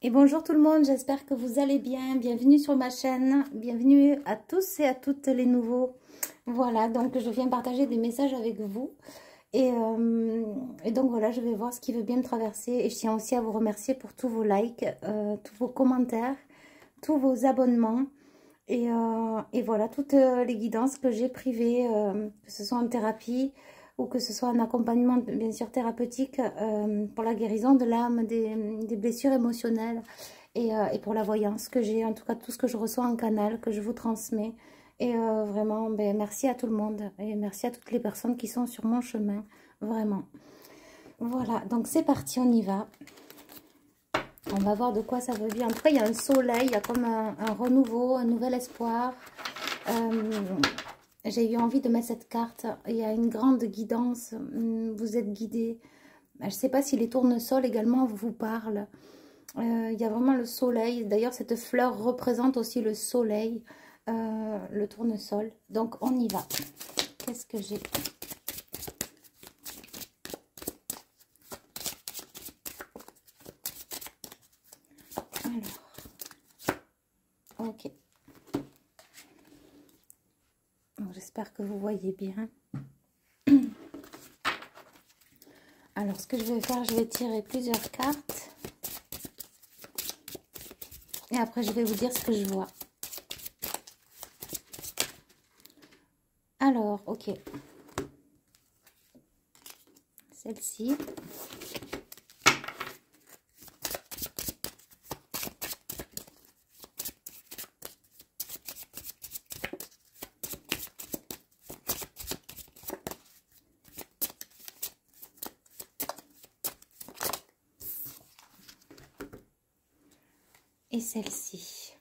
Et bonjour tout le monde, j'espère que vous allez bien. Bienvenue sur ma chaîne, bienvenue à tous et à toutes les nouveaux. Voilà, donc je viens partager des messages avec vous. Et donc voilà, je vais voir ce qui veut bien me traverser. Et je tiens aussi à vous remercier pour tous vos likes, tous vos commentaires, tous vos abonnements. Et voilà, toutes les guidances que j'ai privées, que ce soit en thérapie ou que ce soit un accompagnement bien sûr thérapeutique pour la guérison de l'âme, des blessures émotionnelles et pour la voyance que j'ai, en tout cas tout ce que je reçois en canal, que je vous transmets. Et vraiment, merci à tout le monde et merci à toutes les personnes qui sont sur mon chemin, vraiment. Voilà, donc c'est parti, on y va. On va voir de quoi ça veut dire. En tout cas, il y a un soleil, il y a comme un renouveau, un nouvel espoir. J'ai eu envie de mettre cette carte. Il y a une grande guidance. Vous êtes guidé. Je ne sais pas si les tournesols également vous parlent. Il y a vraiment le soleil. D'ailleurs, cette fleur représente aussi le soleil, le tournesol. Donc, on y va. Qu'est-ce que j'ai ? Alors, ok. J'espère que vous voyez bien. Alors, ce que je vais faire, je vais tirer plusieurs cartes. Et après, je vais vous dire ce que je vois. Alors, ok. Celle-ci. Et celle-ci.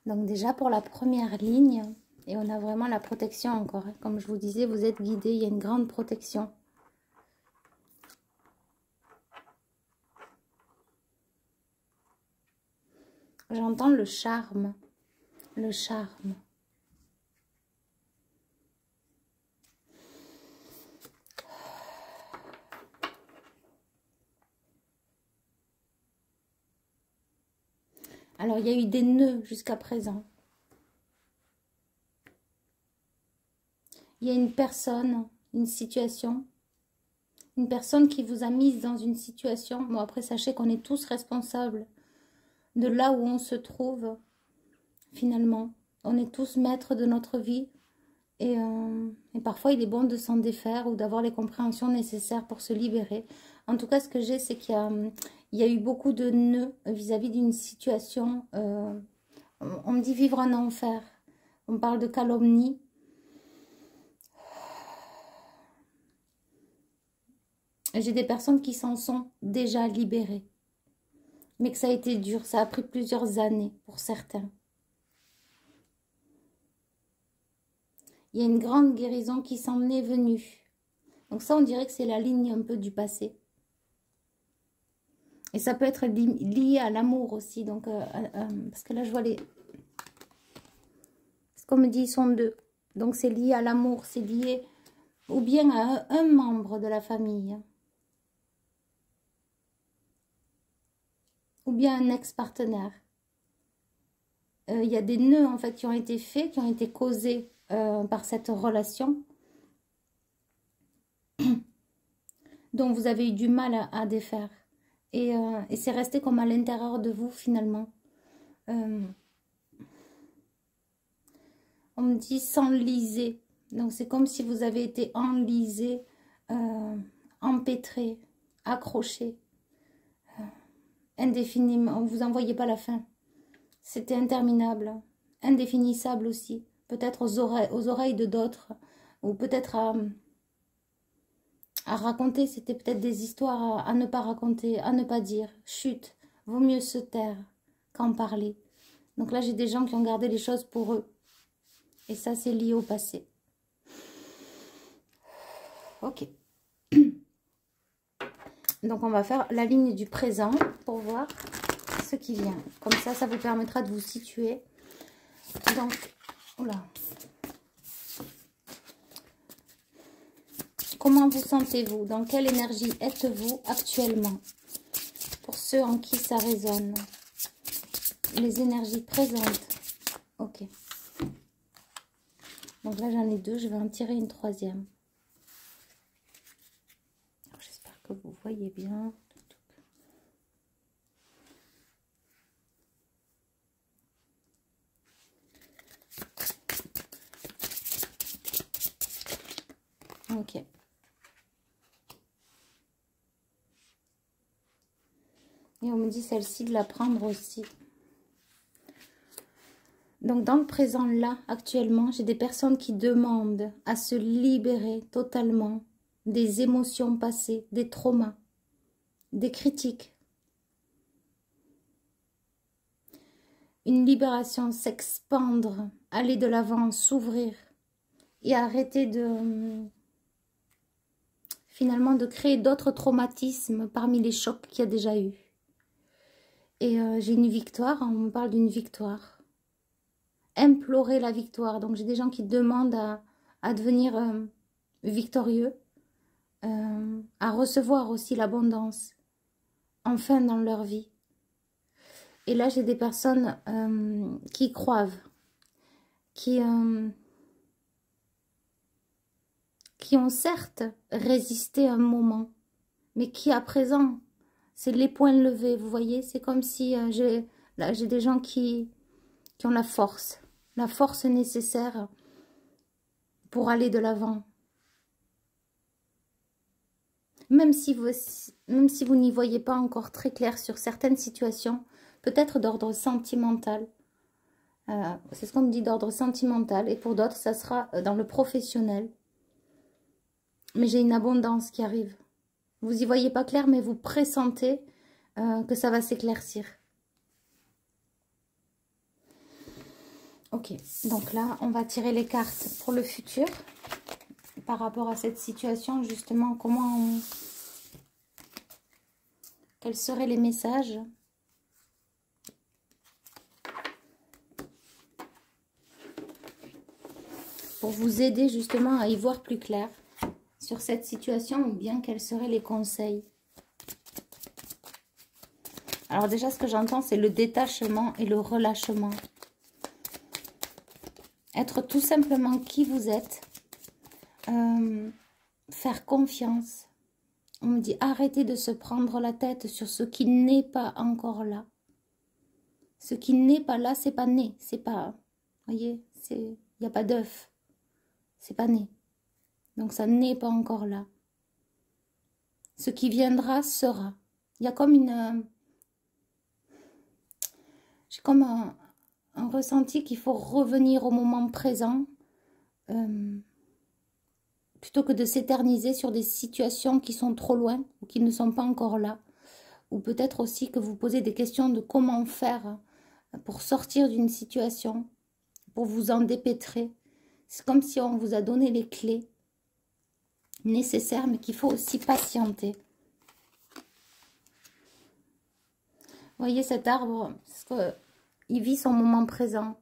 Donc déjà pour la première ligne, et on a vraiment la protection encore. Comme je vous disais, vous êtes guidé, il y a une grande protection. J'entends le charme. Le charme. Alors, il y a eu des nœuds jusqu'à présent. Il y a une personne, une situation, une personne qui vous a mise dans une situation. Bon, après, sachez qu'on est tous responsables de là où on se trouve, finalement. On est tous maîtres de notre vie. Et parfois, il est bon de s'en défaire ou d'avoir les compréhensions nécessaires pour se libérer. En tout cas, ce que j'ai, c'est qu'il y a eu beaucoup de nœuds vis-à-vis d'une situation. On me dit vivre un enfer. On parle de calomnie. J'ai des personnes qui s'en sont déjà libérées. Mais que ça a été dur. Ça a pris plusieurs années pour certains. Il y a une grande guérison qui s'en est venue. Donc ça, on dirait que c'est la ligne un peu du passé. Et ça peut être lié à l'amour aussi. Donc, parce que là, je vois les... Ce qu'on me dit, ils sont deux. Donc, c'est lié à l'amour. C'est lié ou bien à un membre de la famille. Ou bien un ex-partenaire. Il y a des nœuds, en fait, qui ont été faits, qui ont été causés par cette relation. dont vous avez eu du mal à défaire. Et c'est resté comme à l'intérieur de vous, finalement. On me dit s'enliser. Donc, c'est comme si vous avez été enlisé, empêtré, accroché, indéfiniment. Vous n'en voyez pas la fin. C'était interminable, indéfinissable aussi. Peut-être aux oreilles de d'autres, ou peut-être à raconter. C'était peut-être des histoires à ne pas raconter, à ne pas dire. Chut, vaut mieux se taire qu'en parler. Donc là, j'ai des gens qui ont gardé les choses pour eux. Et ça, c'est lié au passé. Ok. Donc, on va faire la ligne du présent pour voir ce qui vient. Comme ça, ça vous permettra de vous situer. Donc, oula. Comment vous sentez-vous? Dans quelle énergie êtes-vous actuellement? Pour ceux en qui ça résonne. les énergies présentes. Ok. Donc là, j'en ai deux. Je vais en tirer une troisième. J'espère que vous voyez bien. Ok. Et on me dit celle-ci de la prendre aussi. Donc dans le présent là, actuellement, j'ai des personnes qui demandent à se libérer totalement des émotions passées, des traumas, des critiques. Une libération, s'expandre, aller de l'avant, s'ouvrir et arrêter de finalement de créer d'autres traumatismes parmi les chocs qu'il y a déjà eu. Et j'ai une victoire, on me parle d'une victoire. Implorer la victoire. Donc j'ai des gens qui demandent à devenir victorieux, à recevoir aussi l'abondance, enfin dans leur vie. Et là j'ai des personnes qui croivent, qui ont certes résisté un moment, mais qui à présent, c'est les poings levés, vous voyez, c'est comme si j'ai des gens qui ont la force nécessaire pour aller de l'avant. Même si vous n'y voyez pas encore très clair sur certaines situations, peut-être d'ordre sentimental. C'est ce qu'on me dit, d'ordre sentimental. Et pour d'autres, ça sera dans le professionnel. Mais j'ai une abondance qui arrive. Vous n'y voyez pas clair, mais vous pressentez que ça va s'éclaircir. Ok, donc là, on va tirer les cartes pour le futur. Par rapport à cette situation, justement, quels seraient les messages? Pour vous aider justement à y voir plus clair sur cette situation, ou bien quels seraient les conseils? Alors déjà, ce que j'entends, c'est le détachement et le relâchement. Être tout simplement qui vous êtes. Faire confiance. On me dit, arrêtez de se prendre la tête sur ce qui n'est pas encore là. Ce qui n'est pas là, c'est pas né. C'est pas, vous voyez, il n'y a pas d'œuf. C'est pas né. Donc ça n'est pas encore là. Ce qui viendra sera. Il y a comme j'ai comme un ressenti qu'il faut revenir au moment présent plutôt que de s'éterniser sur des situations qui sont trop loin ou qui ne sont pas encore là. Ou peut-être aussi que vous posez des questions de comment faire pour sortir d'une situation, pour vous en dépêtrer. C'est comme si on vous a donné les clés nécessaires, mais qu'il faut aussi patienter. Vous voyez cet arbre, parce que il vit son moment présent.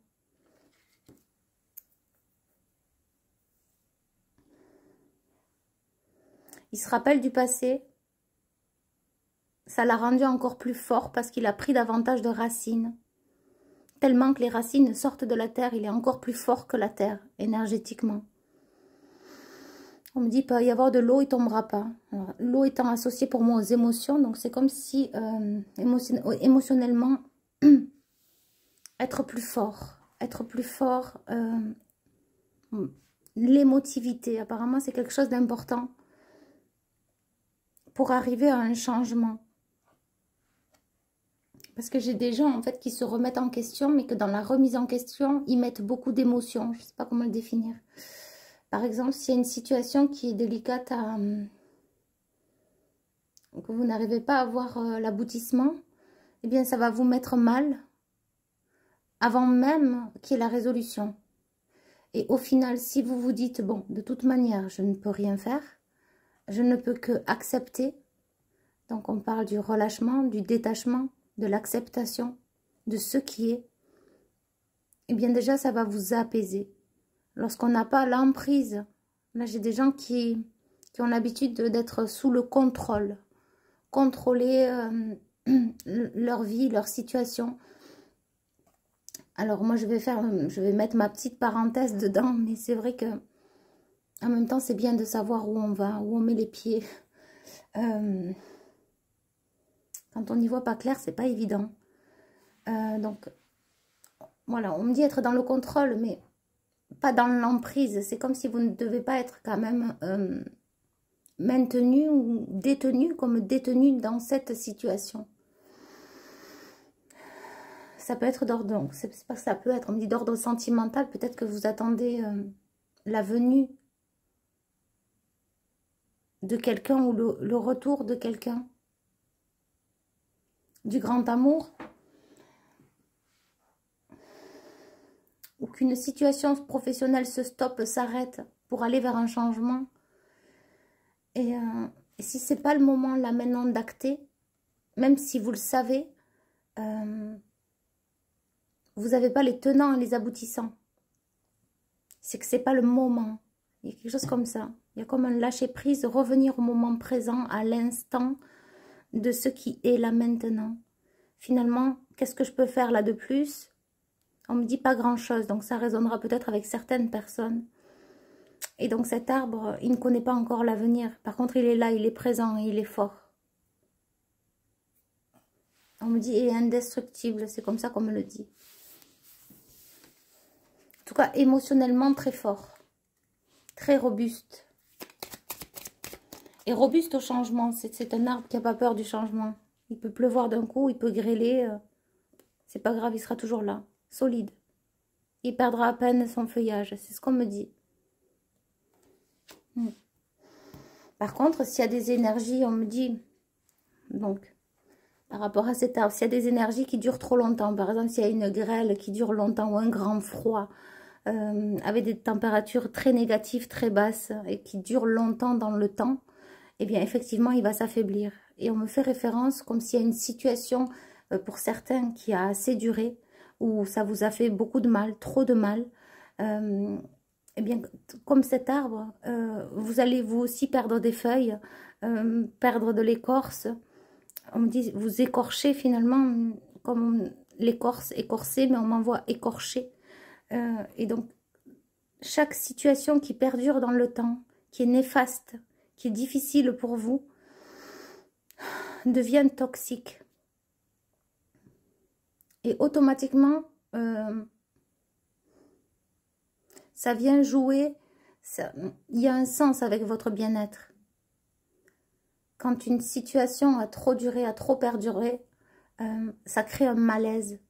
Il se rappelle du passé. Ça l'a rendu encore plus fort parce qu'il a pris davantage de racines. Tellement que les racines sortent de la terre, il est encore plus fort que la terre, énergétiquement. On me dit, il peut y avoir de l'eau, il ne tombera pas. L'eau étant associée pour moi aux émotions, donc c'est comme si émotionnellement, être plus fort, l'émotivité, apparemment c'est quelque chose d'important pour arriver à un changement. Parce que j'ai des gens en fait qui se remettent en question, mais que dans la remise en question, ils mettent beaucoup d'émotions. Je ne sais pas comment le définir. Par exemple, s'il y a une situation qui est délicate que vous n'arrivez pas à voir l'aboutissement, eh bien ça va vous mettre mal avant même qu'il y ait la résolution. Et au final, si vous vous dites, bon, de toute manière, je ne peux rien faire, je ne peux que accepter. Donc on parle du relâchement, du détachement, de l'acceptation de ce qui est. Eh bien déjà, ça va vous apaiser. Lorsqu'on n'a pas l'emprise, là j'ai des gens qui ont l'habitude d'être sous le contrôle, contrôler leur vie, leur situation. Alors moi, je vais mettre ma petite parenthèse dedans, mais c'est vrai que en même temps, c'est bien de savoir où on va, où on met les pieds. Quand on n'y voit pas clair, c'est pas évident. Donc, voilà, on me dit être dans le contrôle, mais pas dans l'emprise. C'est comme si vous ne devez pas être quand même maintenu ou détenu comme détenu dans cette situation. Ça peut être d'ordre, donc c'est pas que ça peut être, on me dit d'ordre sentimental, peut-être que vous attendez la venue de quelqu'un ou le retour de quelqu'un, du grand amour, ou qu'une situation professionnelle se stoppe, s'arrête pour aller vers un changement. Et si c'est pas le moment là maintenant d'acter, même si vous le savez, vous n'avez pas les tenants et les aboutissants. C'est que c'est pas le moment. Il y a quelque chose comme ça. Il y a comme un lâcher-prise, revenir au moment présent, à l'instant de ce qui est là maintenant. Finalement, qu'est-ce que je peux faire là de plus? On me dit pas grand-chose, donc ça résonnera peut-être avec certaines personnes. Et donc cet arbre, il ne connaît pas encore l'avenir. Par contre, il est là, il est présent et il est fort. On me dit, il est indestructible, c'est comme ça qu'on me le dit. En tout cas, émotionnellement très fort. Très robuste. Et robuste au changement. C'est un arbre qui n'a pas peur du changement. Il peut pleuvoir d'un coup, il peut grêler. C'est pas grave, il sera toujours là. Solide. Il perdra à peine son feuillage. C'est ce qu'on me dit. Par contre, s'il y a des énergies, on me dit... Donc, par rapport à cet arbre, s'il y a des énergies qui durent trop longtemps. Par exemple, s'il y a une grêle qui dure longtemps ou un grand froid... avec des températures très négatives, très basses et qui durent longtemps dans le temps, eh bien effectivement il va s'affaiblir. Et on me fait référence comme s'il y a une situation pour certains qui a assez duré, où ça vous a fait beaucoup de mal, trop de mal. Eh bien comme cet arbre, vous allez vous aussi perdre des feuilles, perdre de l'écorce. On me dit vous écorchez finalement comme l'écorce écorcée, mais on m'envoie écorché. Et donc, chaque situation qui perdure dans le temps, qui est néfaste, qui est difficile pour vous, devient toxique. Et automatiquement, ça vient jouer, il y a un sens avec votre bien-être. Quand une situation a trop duré, a trop perduré, ça crée un malaise.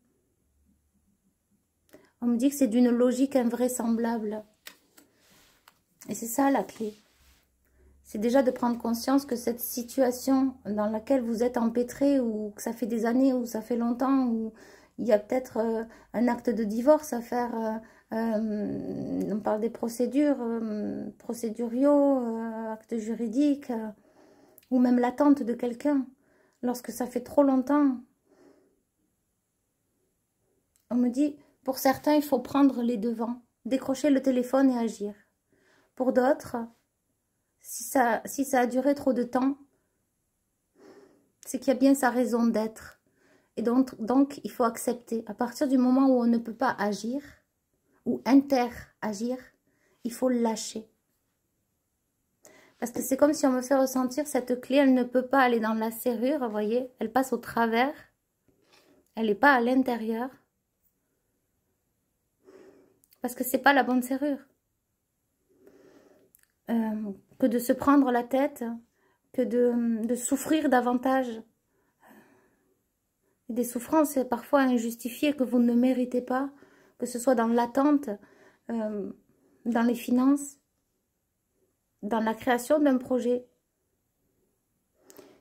On me dit que c'est d'une logique invraisemblable. Et c'est ça la clé. C'est déjà de prendre conscience que cette situation dans laquelle vous êtes empêtré, ou que ça fait des années, ou ça fait longtemps, ou il y a peut-être un acte de divorce à faire. On parle des procédures, procéduriaux, actes juridiques, ou même l'attente de quelqu'un. Lorsque ça fait trop longtemps, on me dit... Pour certains, il faut prendre les devants, décrocher le téléphone et agir. Pour d'autres, si ça a duré trop de temps, c'est qu'il y a bien sa raison d'être. Et donc, il faut accepter. À partir du moment où on ne peut pas agir, ou interagir, il faut lâcher. Parce que c'est comme si on me fait ressentir cette clé, elle ne peut pas aller dans la serrure, vous voyez, elle passe au travers, elle n'est pas à l'intérieur. Parce que c'est pas la bonne serrure. Que de se prendre la tête, que de souffrir davantage. Des souffrances parfois injustifiées que vous ne méritez pas, que ce soit dans l'attente, dans les finances, dans la création d'un projet.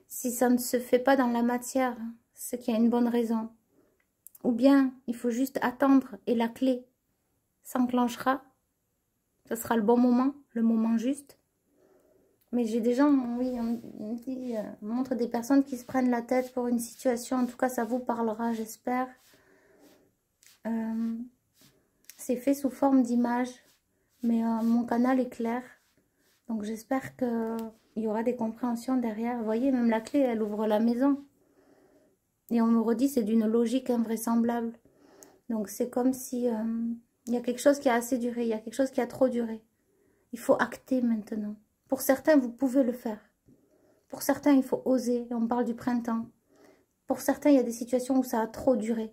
Si ça ne se fait pas dans la matière, c'est qu'il y a une bonne raison. Ou bien, il faut juste attendre et la clé s'enclenchera, ce sera le bon moment, le moment juste. Mais j'ai des gens, oui, on dit, montre des personnes qui se prennent la tête pour une situation, en tout cas ça vous parlera, j'espère. C'est fait sous forme d'image, mais mon canal est clair, donc j'espère qu'il y aura des compréhensions derrière. Vous voyez, même la clé, elle ouvre la maison. Et on me redit, c'est d'une logique invraisemblable. Donc c'est comme si il y a quelque chose qui a assez duré, il y a quelque chose qui a trop duré. Il faut acter maintenant. Pour certains, vous pouvez le faire. Pour certains, il faut oser. On parle du printemps. Pour certains, il y a des situations où ça a trop duré.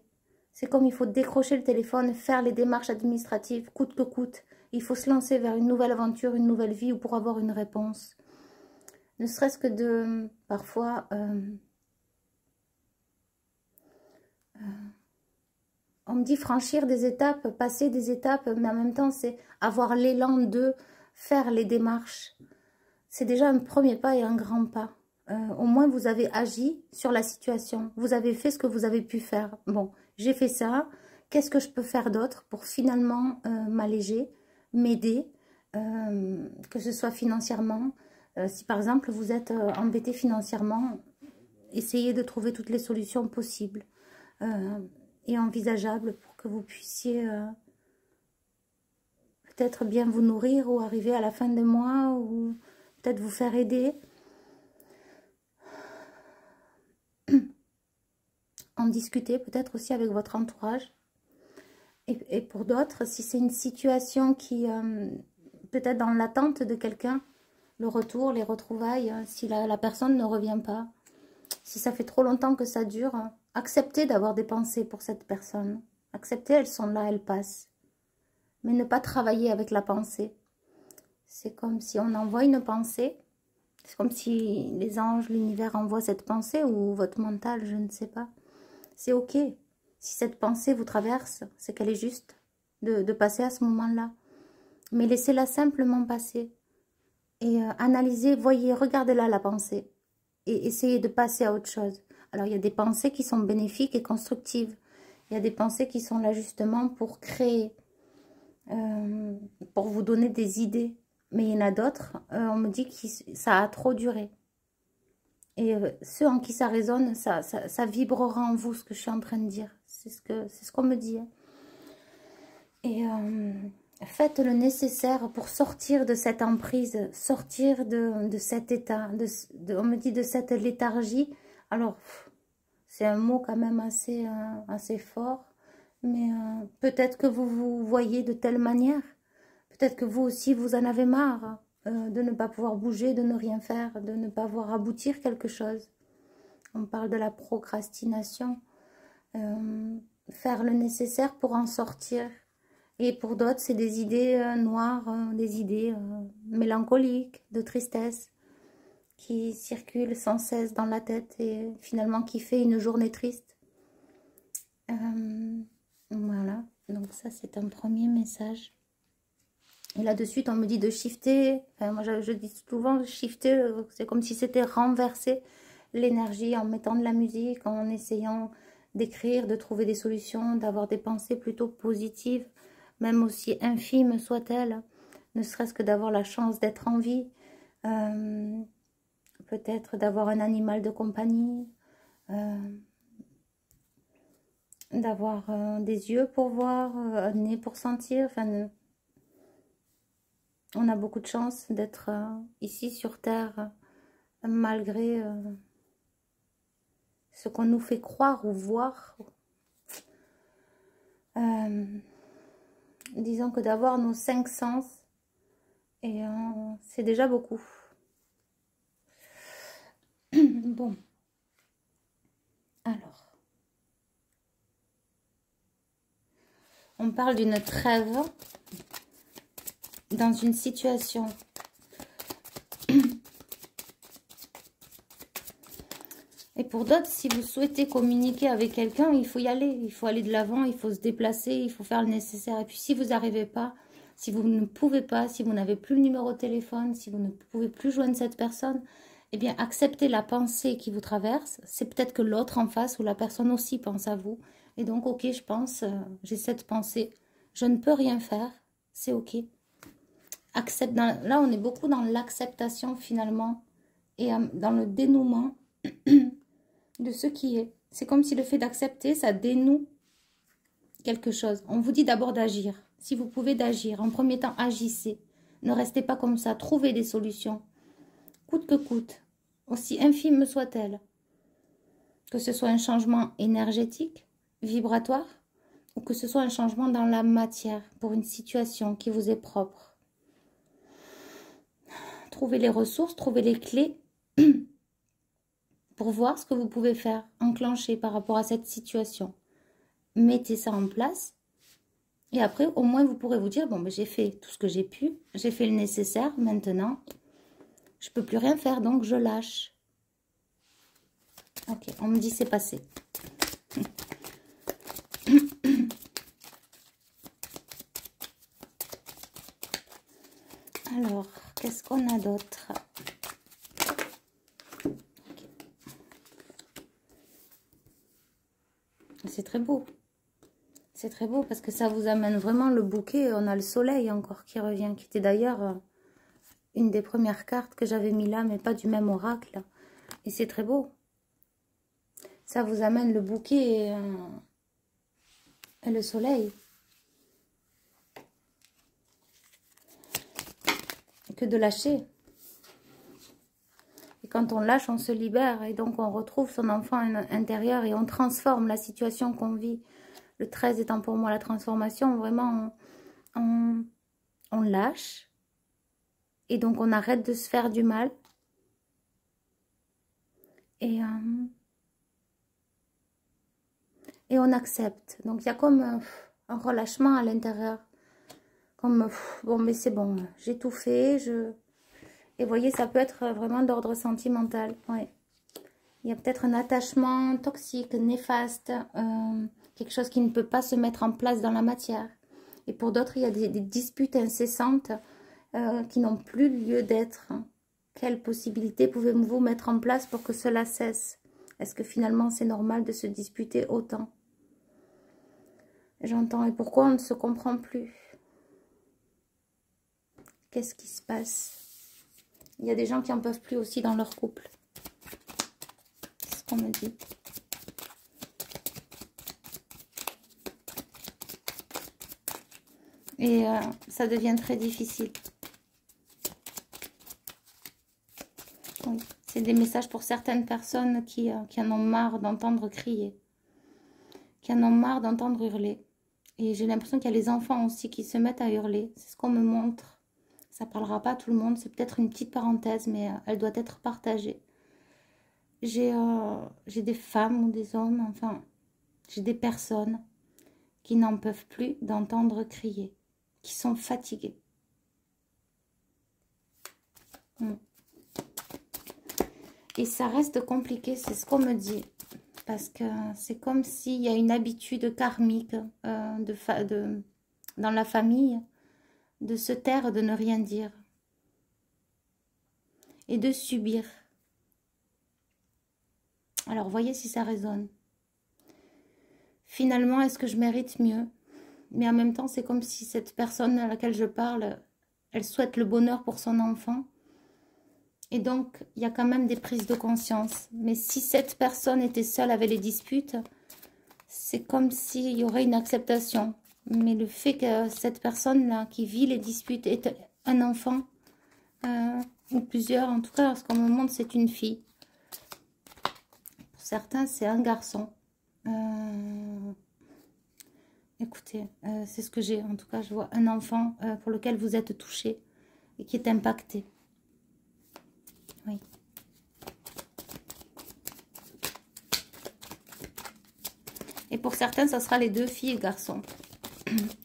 C'est comme il faut décrocher le téléphone, faire les démarches administratives, coûte que coûte. Il faut se lancer vers une nouvelle aventure, une nouvelle vie, ou pour avoir une réponse. Ne serait-ce que de, parfois, on me dit franchir des étapes, passer des étapes, mais en même temps, c'est avoir l'élan de faire les démarches. C'est déjà un premier pas et un grand pas. Au moins, vous avez agi sur la situation. Vous avez fait ce que vous avez pu faire. Bon, j'ai fait ça. Qu'est-ce que je peux faire d'autre pour finalement m'alléger, m'aider, que ce soit financièrement. Si par exemple, vous êtes embêté financièrement, essayez de trouver toutes les solutions possibles et envisageables pour que vous puissiez peut-être bien vous nourrir ou arriver à la fin des mois ou peut-être vous faire aider. En discuter peut-être aussi avec votre entourage. Et pour d'autres, si c'est une situation qui peut-être dans l'attente de quelqu'un, le retour, les retrouvailles, si la personne ne revient pas, si ça fait trop longtemps que ça dure, acceptez d'avoir des pensées pour cette personne. Acceptez, elles sont là, elles passent. Mais ne pas travailler avec la pensée. C'est comme si on envoie une pensée. C'est comme si les anges, l'univers envoient cette pensée ou votre mental, je ne sais pas. C'est ok. Si cette pensée vous traverse, c'est qu'elle est juste de passer à ce moment-là. Mais laissez-la simplement passer. Et analysez, voyez, regardez-la la pensée. Et essayez de passer à autre chose. Alors, il y a des pensées qui sont bénéfiques et constructives. Il y a des pensées qui sont là justement pour créer, pour vous donner des idées. Mais il y en a d'autres, on me dit que ça a trop duré. Et ceux en qui ça résonne, ça vibrera en vous, ce que je suis en train de dire. C'est ce qu'on me dit. Et faites le nécessaire pour sortir de cette emprise, sortir de cet état, on me dit de cette léthargie. Alors, c'est un mot quand même assez fort, mais peut-être que vous vous voyez de telle manière. Peut-être que vous aussi, vous en avez marre de ne pas pouvoir bouger, de ne rien faire, de ne pas voir aboutir quelque chose. On parle de la procrastination. Faire le nécessaire pour en sortir. Et pour d'autres, c'est des idées noires, des idées mélancoliques, de tristesse, qui circulent sans cesse dans la tête et finalement qui fait une journée triste. Voilà, donc ça c'est un premier message. Et là de suite on me dit de shifter, enfin moi je dis souvent shifter, c'est comme si c'était renverser l'énergie en mettant de la musique, en essayant d'écrire, de trouver des solutions, d'avoir des pensées plutôt positives, même aussi infimes soient-elles, ne serait-ce que d'avoir la chance d'être en vie, peut-être d'avoir un animal de compagnie, d'avoir des yeux pour voir, un nez pour sentir. Enfin, on a beaucoup de chance d'être ici sur Terre, malgré ce qu'on nous fait croire ou voir. Disons que d'avoir nos 5 sens, et c'est déjà beaucoup. Bon. Alors. On parle d'une trêve dans une situation. Et pour d'autres, si vous souhaitez communiquer avec quelqu'un, il faut y aller. Il faut aller de l'avant, il faut se déplacer, il faut faire le nécessaire. Et puis si vous n'arrivez pas, si vous ne pouvez pas, si vous n'avez plus le numéro de téléphone, si vous ne pouvez plus joindre cette personne, eh bien acceptez la pensée qui vous traverse. C'est peut-être que l'autre en face ou la personne aussi pense à vous. Et donc, ok, je pense, j'ai cette pensée, je ne peux rien faire, c'est ok. Là, on est beaucoup dans l'acceptation finalement et dans le dénouement de ce qui est. C'est comme si le fait d'accepter, ça dénoue quelque chose. On vous dit d'abord d'agir. Si vous pouvez d'agir, en premier temps, agissez. Ne restez pas comme ça, trouvez des solutions. Coûte que coûte, aussi infime soit-elle. Que ce soit un changement énergétique, vibratoire, ou que ce soit un changement dans la matière pour une situation qui vous est propre. Trouvez les ressources, trouvez les clés pour voir ce que vous pouvez faire, enclencher par rapport à cette situation. Mettez ça en place et après, au moins, vous pourrez vous dire, bon, ben, j'ai fait tout ce que j'ai pu, j'ai fait le nécessaire, maintenant, je ne peux plus rien faire, donc je lâche. Ok, on me dit c'est passé. Alors, qu'est-ce qu'on a d'autre? Okay. C'est très beau. C'est très beau parce que ça vous amène vraiment le bouquet. On a le soleil encore qui revient, qui était d'ailleurs une des premières cartes que j'avais mis là, mais pas du même oracle. Et c'est très beau. Ça vous amène le bouquet et le soleil. Que de lâcher. Et quand on lâche, on se libère. Et donc, on retrouve son enfant intérieur et on transforme la situation qu'on vit. Le 13 étant pour moi la transformation, vraiment, on lâche. Et donc, on arrête de se faire du mal. Et on accepte. Donc, il y a comme un relâchement à l'intérieur. Comme, bon, mais c'est bon, j'ai tout fait. Et vous voyez, ça peut être vraiment d'ordre sentimental. Ouais. Il y a peut-être un attachement toxique, néfaste, quelque chose qui ne peut pas se mettre en place dans la matière. Et pour d'autres, il y a des disputes incessantes qui n'ont plus lieu d'être. Quelles possibilités pouvez-vous mettre en place pour que cela cesse? Est-ce que finalement c'est normal de se disputer autant? J'entends. Et pourquoi on ne se comprend plus? Qu'est-ce qui se passe? Il y a des gens qui n'en peuvent plus aussi dans leur couple. C'est ce qu'on me dit. Et ça devient très difficile. Oui, c'est des messages pour certaines personnes qui en ont marre d'entendre crier. Qui en ont marre d'entendre hurler. Et j'ai l'impression qu'il y a les enfants aussi qui se mettent à hurler. C'est ce qu'on me montre. Ça ne parlera pas à tout le monde. C'est peut-être une petite parenthèse, mais elle doit être partagée. J'ai des femmes ou des hommes, enfin, j'ai des personnes qui n'en peuvent plus d'entendre crier, qui sont fatiguées. Et ça reste compliqué, c'est ce qu'on me dit. Parce que c'est comme s'il y a une habitude karmique dans la famille de se taire, de ne rien dire. Et de subir. Alors, voyez si ça résonne. Finalement, est-ce que je mérite mieux? Mais en même temps, c'est comme si cette personne à laquelle je parle, elle souhaite le bonheur pour son enfant. Et donc, il y a quand même des prises de conscience. Mais si cette personne était seule avec les disputes, c'est comme s'il y aurait une acceptation. Mais le fait que cette personne-là qui vit les disputes est un enfant, ou plusieurs, en tout cas, ce qu'on me montre, c'est une fille. Pour certains, c'est un garçon. Écoutez, c'est ce que j'ai. En tout cas, je vois un enfant pour lequel vous êtes touché et qui est impacté. Oui. Et pour certains, ça sera les deux filles et garçons.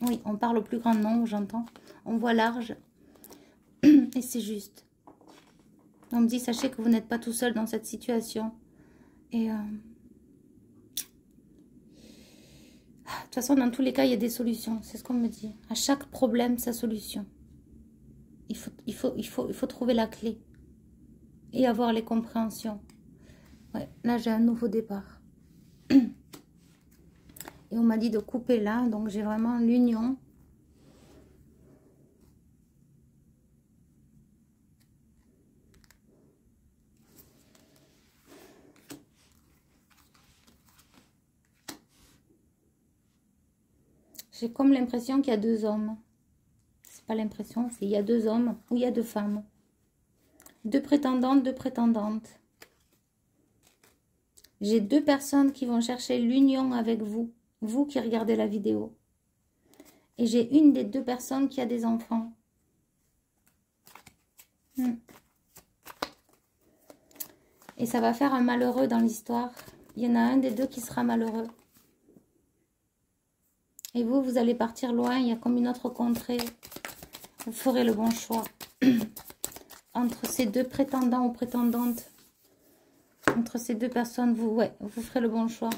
Oui, on parle au plus grand nombre, j'entends. On voit large. Et c'est juste. On me dit, sachez que vous n'êtes pas tout seul dans cette situation. Et de toute façon, dans tous les cas, il y a des solutions. C'est ce qu'on me dit. À chaque problème, sa solution. Il faut trouver la clé. Et avoir les compréhensions. Ouais, là, j'ai un nouveau départ. Et on m'a dit de couper là. Donc, j'ai vraiment l'union. J'ai comme l'impression qu'il y a deux hommes. C'est pas l'impression, c'est il y a deux hommes ou il y a deux femmes. Deux prétendantes, deux prétendantes. J'ai deux personnes qui vont chercher l'union avec vous. vous qui regardez la vidéo. Et j'ai une des deux personnes qui a des enfants. Et ça va faire un malheureux dans l'histoire. Il y en a un des deux qui sera malheureux. Et vous, vous allez partir loin, il y a comme une autre contrée. Vous ferez le bon choix. Entre ces deux prétendants ou prétendantes, entre ces deux personnes, vous ferez le bon choix.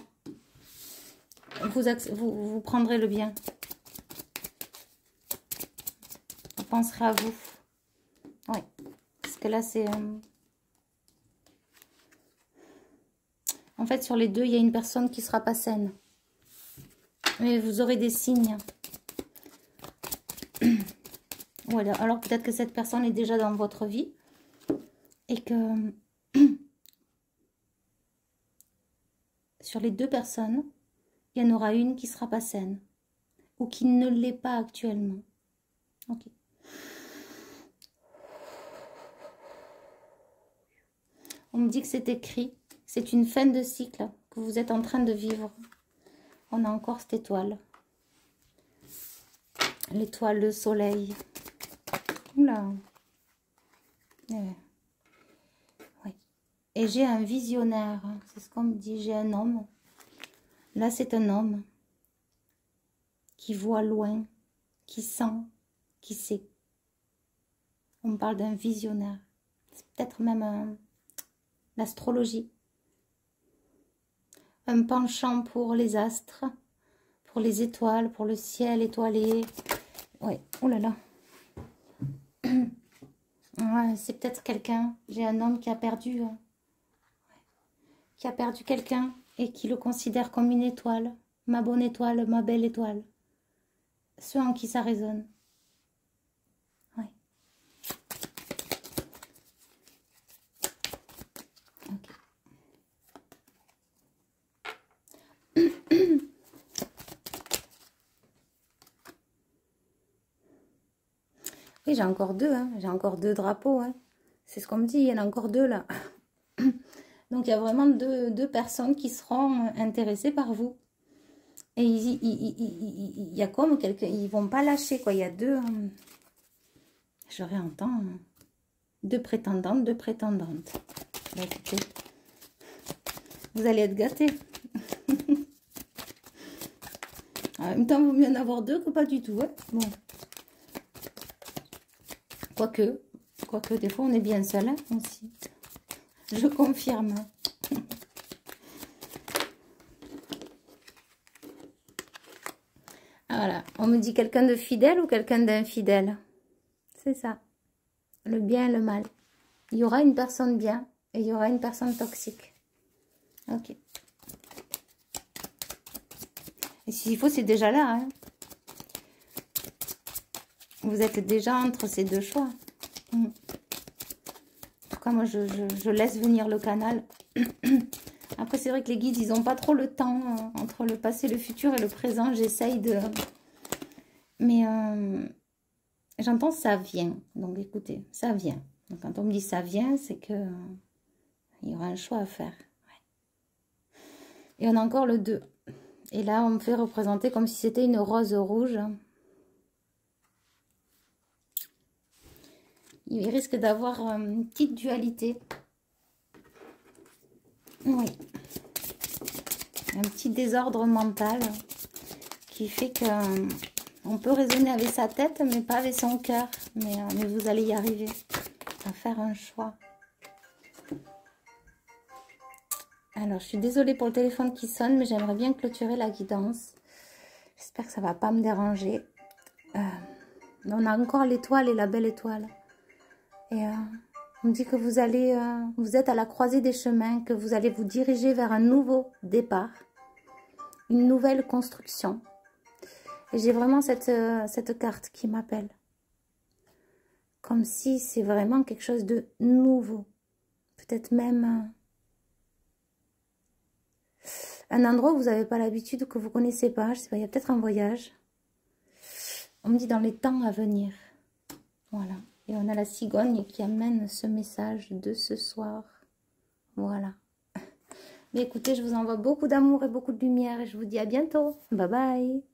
Vous prendrez le bien. Vous penserez à vous. Oui, parce que là, c'est... En fait, sur les deux, il y a une personne qui sera pas saine. Mais vous aurez des signes. Ou alors peut-être que cette personne est déjà dans votre vie. Et que... sur les deux personnes, il y en aura une qui sera pas saine. Ou qui ne l'est pas actuellement. Ok. On me dit que c'est écrit. C'est une fin de cycle que vous êtes en train de vivre. On a encore cette étoile. L'étoile, le soleil. Oula. Oui. Et j'ai un visionnaire. C'est ce qu'on me dit. J'ai un homme. Là, c'est un homme qui voit loin, qui sent, qui sait. On me parle d'un visionnaire. C'est peut-être même l'astrologie. Un penchant pour les astres, pour les étoiles, pour le ciel étoilé. Ouais, oh là là. Ouais, c'est peut-être quelqu'un. J'ai un homme qui a perdu quelqu'un et qui le considère comme une étoile. Ma bonne étoile, ma belle étoile. Ceux en qui ça résonne. Ouais. Ok. Oui, j'ai encore deux, hein. J'ai encore deux drapeaux. Hein. C'est ce qu'on me dit, il y en a encore deux là. Donc, il y a vraiment deux personnes qui seront intéressées par vous. Et il y a comme quelqu'un, ils vont pas lâcher, quoi. Il y a deux, je réentends, deux prétendantes, deux prétendantes. Bah, écoutez, vous allez être gâtés. En même temps, il vaut mieux en avoir deux que pas du tout. Hein. Bon. Quoique, des fois, on est bien seul hein, aussi. Je confirme. Voilà. On me dit quelqu'un de fidèle ou quelqu'un d'infidèle. C'est ça. Le bien et le mal. Il y aura une personne bien et il y aura une personne toxique. Ok. Et s'il faut, c'est déjà là. Hein. Vous êtes déjà entre ces deux choix. En tout cas, moi, je laisse venir le canal. Après, c'est vrai que les guides, ils n'ont pas trop le temps entre le passé, le futur et le présent. J'essaye de... Mais j'entends ça vient. Donc, écoutez, ça vient. Donc, quand on me dit ça vient, c'est que il y aura un choix à faire. Ouais. Et on a encore le 2. Et là, on me fait représenter comme si c'était une rose rouge. Il risque d'avoir une petite dualité. Oui. Un petit désordre mental qui fait que on peut raisonner avec sa tête, mais pas avec son cœur. Mais vous allez y arriver à faire un choix. Alors, je suis désolée pour le téléphone qui sonne, mais j'aimerais bien clôturer la guidance. J'espère que ça ne va pas me déranger. On a encore l'étoile et la belle étoile. Et on me dit que vous allez, vous êtes à la croisée des chemins, que vous allez vous diriger vers un nouveau départ, une nouvelle construction. Et j'ai vraiment cette carte qui m'appelle. Comme si c'est vraiment quelque chose de nouveau. Peut-être même un endroit où vous n'avez pas l'habitude, que vous ne connaissez pas. Je sais pas, il y a peut-être un voyage. On me dit dans les temps à venir. Voilà. Et on a la cigogne qui amène ce message de ce soir. Voilà. Mais écoutez, je vous envoie beaucoup d'amour et beaucoup de lumière et je vous dis à bientôt. Bye bye.